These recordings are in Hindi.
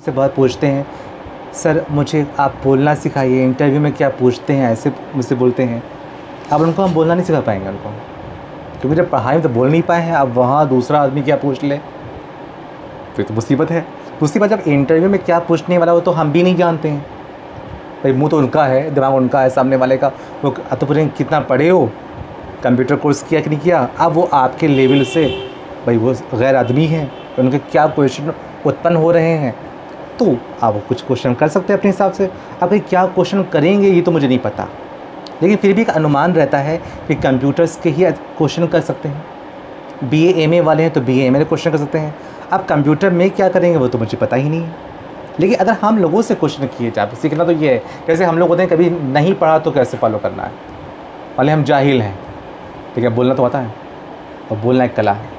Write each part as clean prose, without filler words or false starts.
मुझसे बहुत पूछते हैं, सर मुझे आप बोलना सिखाइए, इंटरव्यू में क्या पूछते हैं, ऐसे मुझसे बोलते हैं। अब उनको हम बोलना नहीं सिखा पाएंगे उनको, क्योंकि जब पढ़ाई में तो बोल नहीं पाए हैं, अब वहाँ दूसरा आदमी क्या पूछ ले तो मुसीबत है। दूसरी बात, जब इंटरव्यू में क्या पूछने वाला वो तो हम भी नहीं जानते हैं। भाई मुँह तो उनका है, दिमाग उनका है, सामने वाले का। वो तो पूरे कितना पढ़े हो, कंप्यूटर कोर्स किया कि नहीं किया। अब वो आपके लेवल से, भाई वो गैर आदमी हैं, उनके क्या क्वेश्चन उत्पन्न हो रहे हैं, तो आप वो कुछ क्वेश्चन कर सकते हैं अपने हिसाब से। अब भाई क्या क्वेश्चन करेंगे ये तो मुझे नहीं पता, लेकिन फिर भी एक अनुमान रहता है कि कंप्यूटर्स के ही क्वेश्चन कर सकते हैं। BA MA वाले हैं तो BA MA क्वेश्चन कर सकते हैं। अब कंप्यूटर में क्या करेंगे वो तो मुझे पता ही नहीं है। लेकिन अगर हम लोगों से क्वेश्चन किए जाए, सीखना तो ये है, जैसे हम लोग होते हैं कभी नहीं पढ़ा तो कैसे फॉलो करना है, वाले हम जाहिल हैं, लेकिन बोलना तो आता है, और बोलना एक कला है।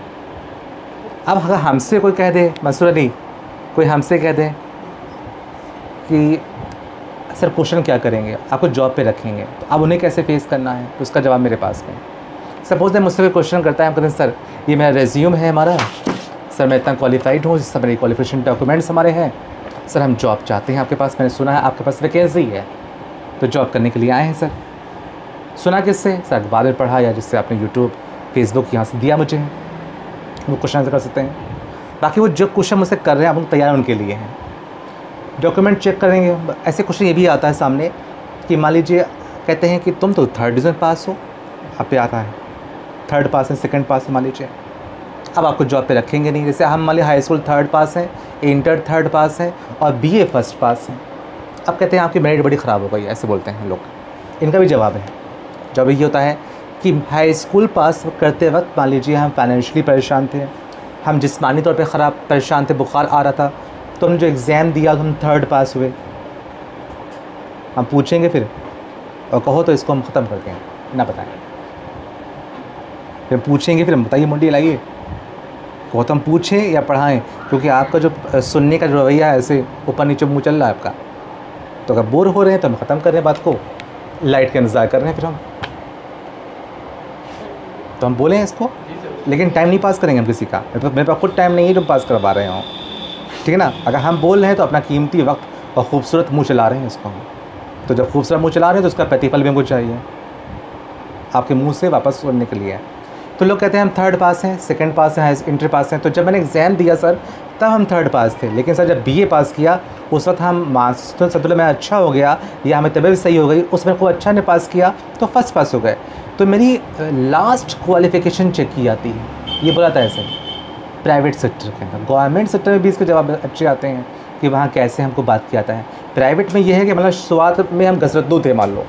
अब अगर हमसे कोई कह दे, मंसूर अली कोई हमसे कह दे कि सर क्वेश्चन क्या करेंगे, आपको जॉब पे रखेंगे, तो अब उन्हें कैसे फेस करना है, तो उसका जवाब मेरे पास में। सपोज दैट मुझसे कोई क्वेश्चन करता है, हम कहते हैं सर ये मेरा रेज्यूम है हमारा, सर मैं इतना क्वालिफाइड हूँ, सब मेरे क्वालिफिकेशन डॉक्यूमेंट्स हमारे हैं, सर हम जॉब चाहते हैं आपके पास, मैंने सुना है आपके पास वैकेंसी है, तो जॉब करने के लिए आए हैं सर। सुना किससे? सर अखबार में पढ़ा, या जिससे आपने यूट्यूब फेसबुक यहाँ से दिया मुझे, वो क्वेश्चन आंसर कर सकते हैं। बाकी वो जो क्वेश्चन मुझसे कर रहे हैं आप तैयार उनके लिए हैं। डॉक्यूमेंट चेक करेंगे, ऐसे क्वेश्चन ये भी आता है सामने कि मान लीजिए कहते हैं कि तुम तो 3rd डिवीज़न पास हो, आप पे आता है 3rd पास है, 2nd पास है मान लीजिए, अब आपको जॉब पे रखेंगे नहीं। जैसे हम मान लीजिए हाई स्कूल 3rd पास हैं, इंटर 3rd पास है और BA 1st पास है, अब कहते हैं आपकी मेरिट बड़ी ख़राब हो गई, ऐसे बोलते हैं लोग। इनका भी जवाब है, जब ये होता है कि हाई स्कूल पास करते वक्त मान लीजिए हम फाइनेंशियली परेशान थे, हम जिस्मानी तौर पे ख़राब परेशान थे, बुखार आ रहा था, तो हमने जो एग्ज़ाम दिया तो हम 3rd पास हुए। हम पूछेंगे फिर, और कहो तो इसको हम ख़त्म कर दें, ना बताएं। फिर पूछेंगे, फिर हम बताइए मुंडी लाइए, कहो तो हम पूछें या पढ़ाएं, क्योंकि आपका जो सुनने का जो रवैया है ऐसे ऊपर नीचे मुँह चल रहा है आपका। तो अगर बोर हो रहे हैं तो हम ख़त्म कर रहे हैं बात को, लाइट का इंतज़ार कर रहे हैं फिर हम, तो हम बोलें इसको, लेकिन टाइम नहीं पास करेंगे हम किसी का। मेरे पास खुद टाइम नहीं है जो पास करवा रहे हों, ठीक है ना। अगर हम बोल रहे हैं तो अपना कीमती वक्त और ख़ूबसूरत मुँह चला रहे हैं इसको हम, तो जब खूबसूरत मुँह चला रहे हैं तो उसका प्रतिफल भी हमको चाहिए, आपके मुँह से वापस सुनने के लिए। तो लोग कहते हैं हम 3rd पास हैं, 2nd पास हैं, इंटर पास हैं। तो जब मैंने एग्ज़ाम दिया सर तब हम 3rd पास थे, लेकिन सर जब BA पास किया उस वक्त हम मार्क्स तो संतुलन में अच्छा हो गया या हमें तबीयत सही हो गई, उसमें खूब अच्छा ने पास किया तो 1st पास हो गए। तो मेरी लास्ट क्वालिफ़िकेशन चेक की जाती है, ये बोला था ऐसे प्राइवेट सेक्टर के अंदर। गवर्नमेंट सेक्टर में भी इसके जवाब अच्छे आते हैं कि वहाँ कैसे हमको बात किया जाता है। प्राइवेट में ये है कि मतलब शुरुआत में हम गसरतू थे, मान लो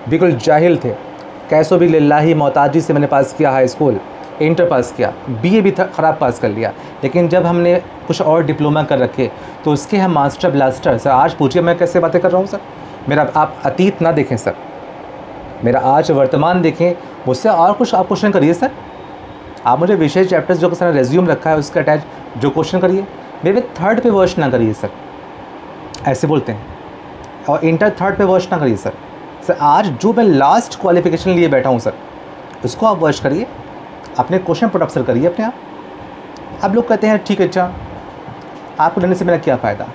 बिल्कुल जाहिल थे, कैसो भी लिल्लाही मोहताजी से मैंने पास किया हाई स्कूल, इंटर पास किया, BA भी ख़राब पास कर लिया, लेकिन जब हमने कुछ और डिप्लोमा कर रखे तो उसके हम मास्टर ब्लास्टर। सर आज पूछिए मैं कैसे बातें कर रहा हूँ सर, मेरा आप अतीत ना देखें सर, मेरा आज वर्तमान देखें, मुझसे और कुछ आप क्वेश्चन करिए सर। आप मुझे विशेष चैप्टर्स जो सर रेज्यूम रखा है उसका अटैच जो क्वेश्चन करिए, मेरे 3rd पे वर्ष ना करिए सर, ऐसे बोलते हैं, और इंटर 3rd पे वर्ष ना करिए सर। सर आज जो मैं लास्ट क्वालिफ़िकेशन लिए बैठा हूँ सर उसको आप वर्ष करिए, अपने क्वेश्चन पुट अप सर करिए अपने आप। अब लोग कहते हैं ठीक है, अच्छा आपको लेने से मेरा क्या फ़ायदा।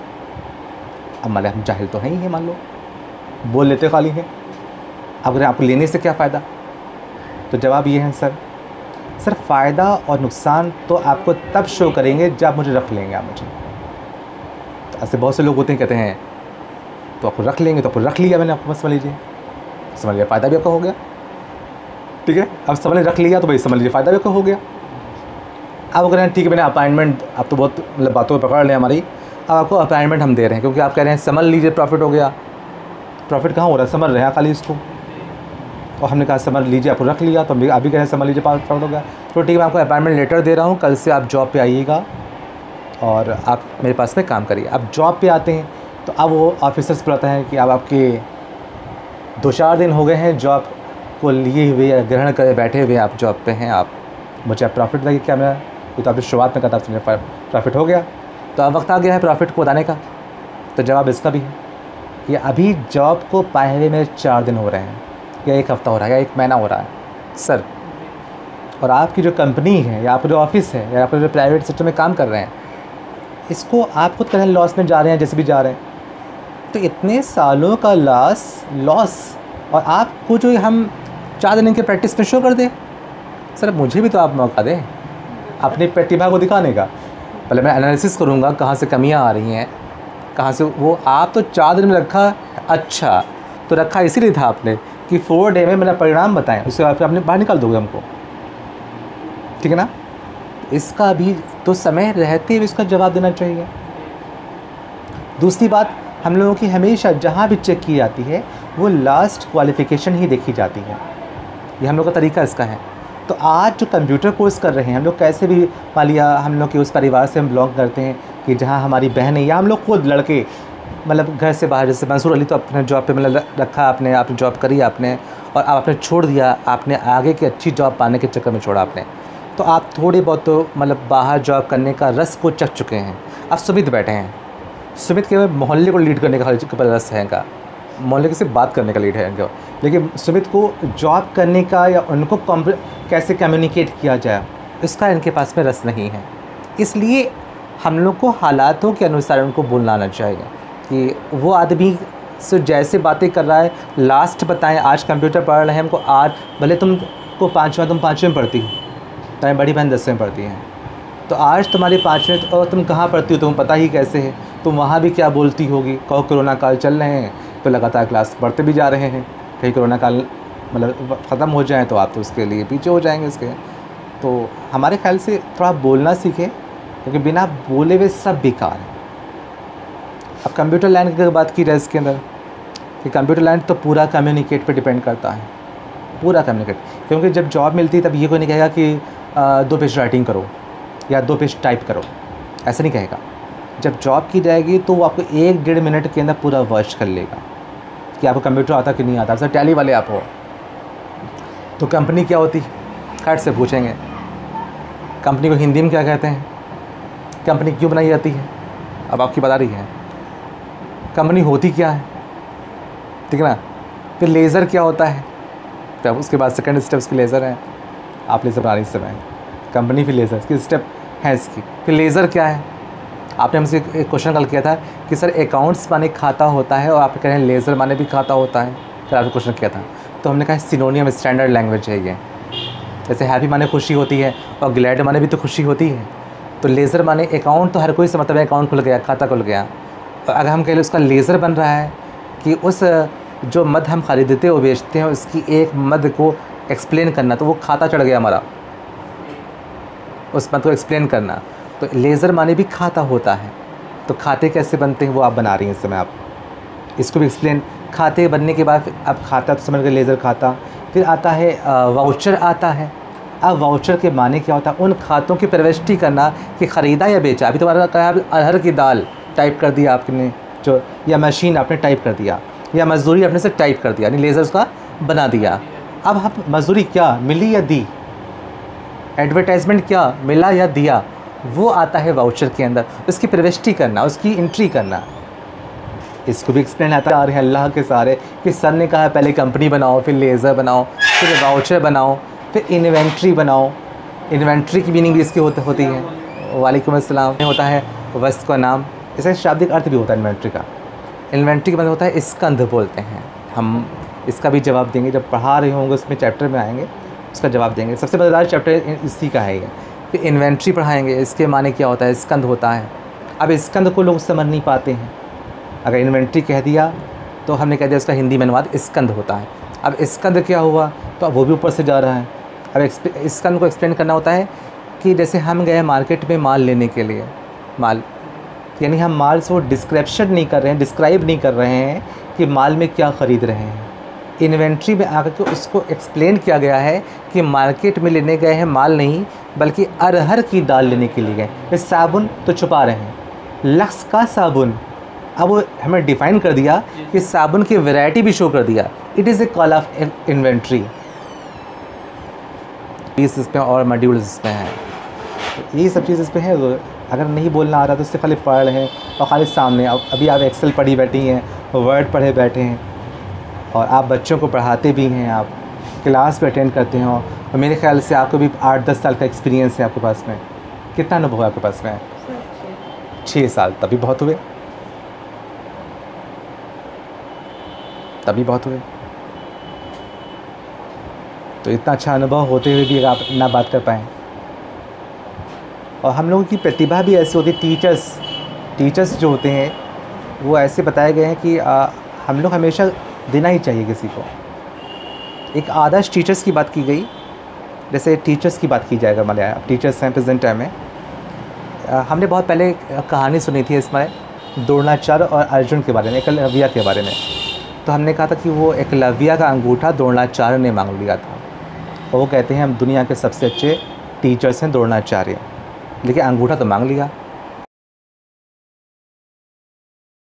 अब मान हम जाहिल तो हैं ही, मान लो बोल लेते खाली हैं, अब अगर आपको लेने से क्या फ़ायदा, तो जवाब ये है सर फ़ायदा और नुकसान तो आपको तब शो करेंगे जब मुझे रख लेंगे आप मुझे। तो ऐसे बहुत से लोग होते हैं कहते हैं तो आपको रख लेंगे, तो आपको रख लिया मैंने, आपको बस समझ लीजिए, समझ लिया फ़ायदा भी आपका हो गया, ठीक है। अब समझ रख लिया तो भाई समझ लीजिए फ़ायदा भी आपका हो गया। अब अगर ठीक है मैंने अपॉइंटमेंट, आप तो बहुत मतलब बातों पर पकड़ लें हमारी, अब आपको अपॉइंटमेंट हम दे रहे हैं क्योंकि आप कह रहे हैं समझ लीजिए प्रॉफिट हो गया। प्रॉफिट कहाँ हो रहा है, समझ रहे हैं खाली इसको, और हमने कहा समझ लीजिए, आपको रख लिया, तो हम अभी कह रहे हैं समझ लीजिए प्रॉफिट हो गया। तो ठीक है मैं आपको अपॉइंटमेंट लेटर दे रहा हूँ, कल से आप जॉब पे आइएगा और आप मेरे पास में काम करिए। अब जॉब पे आते हैं तो अब वो ऑफिसर्स बुलाता है कि अब आपके 2-4 दिन हो गए हैं जॉब को लिए हुए या ग्रहण करे बैठे हुए आप जॉब पे हैं, आप मुझे प्रॉफिट बताइए क्या मेरा, ये तो आपने शुरुआत में कहा था प्रॉफिट हो गया, तो अब वक्त आ गया है प्रॉफिट को बताने का। तो जवाब इसका भी है कि अभी जॉब को पाए हुए मेरे 4 दिन हो रहे हैं, या 1 हफ़्ता हो रहा है, या 1 महीना हो रहा है सर, और आपकी जो कंपनी है या आपका जो ऑफिस है या आप जो प्राइवेट सेक्टर में काम कर रहे हैं इसको आप खुद करें लॉस में जा रहे हैं, जैसे भी जा रहे हैं, तो इतने सालों का लॉस और आपको जो हम 4 दिन के प्रैक्टिस में शो कर दें। सर मुझे भी तो आप मौका दें अपनी प्रतिभा को दिखाने का। पहले मैं एनालिसिस करूँगा कहाँ से कमियाँ आ रही हैं, कहाँ से वो। आप तो 4 दिन में रखा, अच्छा तो रखा इसीलिए था आपने कि 4 डे में मेरा परिणाम बताएं, उससे आपने बाहर निकाल दोगे हमको, ठीक है ना। इसका भी तो समय रहते हुए इसका जवाब देना चाहिए। दूसरी बात, हम लोगों की हमेशा जहाँ भी चेक की जाती है वो लास्ट क्वालिफ़िकेशन ही देखी जाती है, ये हम लोग का तरीका इसका है। तो आज जो कंप्यूटर कोर्स कर रहे हैं हम लोग, कैसे भी मान लिया हम लोग के उस परिवार से हम बिलोंग करते हैं कि जहाँ हमारी बहन है, या हम लोग खुद लड़के मतलब घर से बाहर, जैसे मंसूर अली तो अपने जॉब पे मतलब रखा आपने जॉब करी आपने, और आपने छोड़ दिया, आपने आगे की अच्छी जॉब पाने के चक्कर में छोड़ा आपने। तो आप थोड़े बहुत तो मतलब बाहर जॉब करने का रस को चख चुके हैं। अब सुमित बैठे हैं, सुमित के मोहल्ले को लीड करने का रस है इनका, मोहल्ले के सिर्फ बात करने का लीड है इनका, लेकिन सुमित को जॉब करने का या उनको कैसे कम्युनिकेट किया जाए इसका इनके पास में रस नहीं है। इसलिए हम लोग को हालातों के अनुसार उनको बोलना आना चाहिए कि वो आदमी से जैसे बातें कर रहा है लास्ट बताएं। आज कंप्यूटर पढ़ रहे हैं हमको, आज भले तुमको 5वां, तुम 5वें में पढ़ती हो, तुम्हारी बड़ी बहन 10वें में पढ़ती हैं, तो आज तुम्हारी 5वें और तुम कहाँ पढ़ती हो तुम्हें पता ही कैसे है। तुम वहाँ भी क्या बोलती होगी, कहो कोरोना काल चल रहे हैं तो लगातार क्लास बढ़ते भी जा रहे हैं, कहीं कोरोना काल मतलब ख़त्म हो जाए तो आप तो उसके लिए पीछे हो जाएंगे इसके। तो हमारे ख्याल से थोड़ा बोलना सीखें, क्योंकि बिना बोले हुए सब बेकार है। अब कंप्यूटर लाइन की बात की जाए इसके अंदर, कि कंप्यूटर लाइन तो पूरा कम्युनिकेट पे डिपेंड करता है, पूरा कम्युनिकेट। क्योंकि जब जॉब मिलती है तब ये कोई नहीं कहेगा कि 2 पेज राइटिंग करो या 2 पेज टाइप करो, ऐसा नहीं कहेगा। जब जॉब की जाएगी तो वो आपको 1-1.5 मिनट के अंदर पूरा वर्च कर लेगा कि आपको कंप्यूटर आता कि नहीं आता। सर टैली वाले आप हो तो कंपनी क्या होती, खैर से पूछेंगे कंपनी को हिंदी में क्या कहते हैं, कंपनी क्यों बनाई जाती है, अब आपकी बता रही है कंपनी होती क्या है, ठीक है ना। फिर लेज़र क्या होता है, तब उसके बाद सेकंड स्टेप इसकी लेज़र है, आप लेज़र बना रही इस समय कंपनी, फिर लेज़र इसकी स्टेप है इसकी। फिर लेज़र क्या है, आपने हमसे एक क्वेश्चन कल किया था कि सर अकाउंट्स माने खाता होता है और आप कह रहे हैं लेज़र माने भी खाता होता है, फिर आपने क्वेश्चन किया था तो हमने कहा सिनोनियम स्टैंडर्ड लैंग्वेज है ये। जैसे हैप्पी माने खुशी होती है और ग्लैड माने भी तो खुशी होती है, तो लेज़र माने अकाउंट तो हर कोई से मतलब है अकाउंट खुल गया, खाता खुल गया। तो अगर हम कह लें उसका लेज़र बन रहा है कि उस जो मद हम ख़रीदते और बेचते हैं उसकी एक मद को एक्सप्लेन करना, तो वो खाता चढ़ गया हमारा, उस मद को एक्सप्लेन करना, तो लेज़र माने भी खाता होता है। तो खाते कैसे बनते हैं वो आप बना रही हैं इस समय, आप इसको भी एक्सप्लेन। खाते बनने के बाद अब खाता तो समझ गए लेज़र खाता, फिर आता है वाउचर आता है। अब वाउचर के माने क्या होता है, उन खातों की प्रविष्टि करना कि ख़रीदा या बेचा। अभी तुम्हारा कहा अरहर की दाल टाइप कर दिया आपने जो, या मशीन आपने टाइप कर दिया, या मजदूरी आपने से टाइप कर दिया, यानी लेज़र उसका बना दिया। अब हम मजदूरी क्या मिली या दी, एडवर्टाइजमेंट क्या मिला या दिया, वो आता है वाउचर के अंदर। उसकी प्रविष्टि करना, उसकी एंट्री करना, इसको भी एक्सप्लेन आता है अल्लाह के सारे कि सर ने कहा पहले कंपनी बनाओ, फिर लेज़र बनाओ, फिर वाउचर बनाओ, फिर इन्वेंट्री बनाओ। इन्वेंट्री की मीनिंग भी इसकी होती है। वालेकुम अस्सलाम होता है वस्तु का नाम, इसका शाब्दिक अर्थ भी होता है इन्वेंट्री का। इन्वेंट्री का मतलब होता है स्कंध बोलते हैं। हम इसका भी जवाब देंगे जब पढ़ा रहे होंगे, उसमें चैप्टर में आएंगे उसका जवाब देंगे। सबसे मज़ेदार चैप्टर इसी का है ये। फिर इन्वेंट्री पढ़ाएंगे, इसके माने क्या होता है, स्कंध होता है। अब स्कंध को लोग समझ नहीं पाते हैं। अगर इन्वेंट्री कह दिया तो हमने कह दिया उसका हिंदी में अनुवाद स्कंध होता है। अब स्कंध क्या हुआ, तो अब वो भी ऊपर से जा रहा है। अब स्कंध को एक्सप्लेन करना होता है कि जैसे हम गए मार्केट में माल लेने के लिए, माल यानी हम माल से वो डिस्क्रिप्शन नहीं कर रहे हैं, डिस्क्राइब नहीं कर रहे हैं कि माल में क्या ख़रीद रहे हैं। इन्वेंट्री में आकर के उसको एक्सप्लेन किया गया है कि मार्केट में लेने गए हैं माल नहीं, बल्कि अरहर की दाल लेने के लिए गए। इस साबुन तो छुपा रहे हैं, लक्स का साबुन। अब वो हमें डिफ़ाइन कर दिया कि साबुन की वैरायटी भी शो कर दिया। It is a call of inventory. Piece इसमें और मॉड्यूल्स इसमें हैं, तो यही सब चीज़ इसमें है। तो अगर नहीं बोलना आ रहा तो उससे खाली पढ़ रहे हैं और खाली सामने। अब अभी आप एक्सेल पढ़ी बैठी हैं, वर्ड पढ़े बैठे हैं, और आप बच्चों को पढ़ाते भी हैं, आप क्लास पे अटेंड करते हैं, और मेरे ख्याल से आपको भी 8-10 साल का एक्सपीरियंस है आपके पास में। कितना अनुभव है आपके पास में? 6 साल तभी बहुत हुए, तभी बहुत हुए। तो इतना अच्छा अनुभव होते हुए भी आप ना बात कर पाएँ। और हम लोगों की प्रतिभा भी ऐसी होती है, टीचर्स जो होते हैं वो ऐसे बताए गए हैं कि हम लोग हमेशा देना ही चाहिए किसी को। एक आदर्श टीचर्स की बात की गई, जैसे टीचर्स की बात की जाएगा, हमारे टीचर्स हैं प्रेजेंट टाइम में। हमने बहुत पहले कहानी सुनी थी इसमें द्रोणाचार्य और अर्जुन के बारे में, एकलव्य के बारे में। तो हमने कहा था कि वो एकलव्य का अंगूठा द्रोणाचार्य ने मांग लिया था, और वो कहते हैं हम दुनिया के सबसे अच्छे टीचर्स हैं द्रोणाचार्य, लेकिन अंगूठा तो मांग लिया।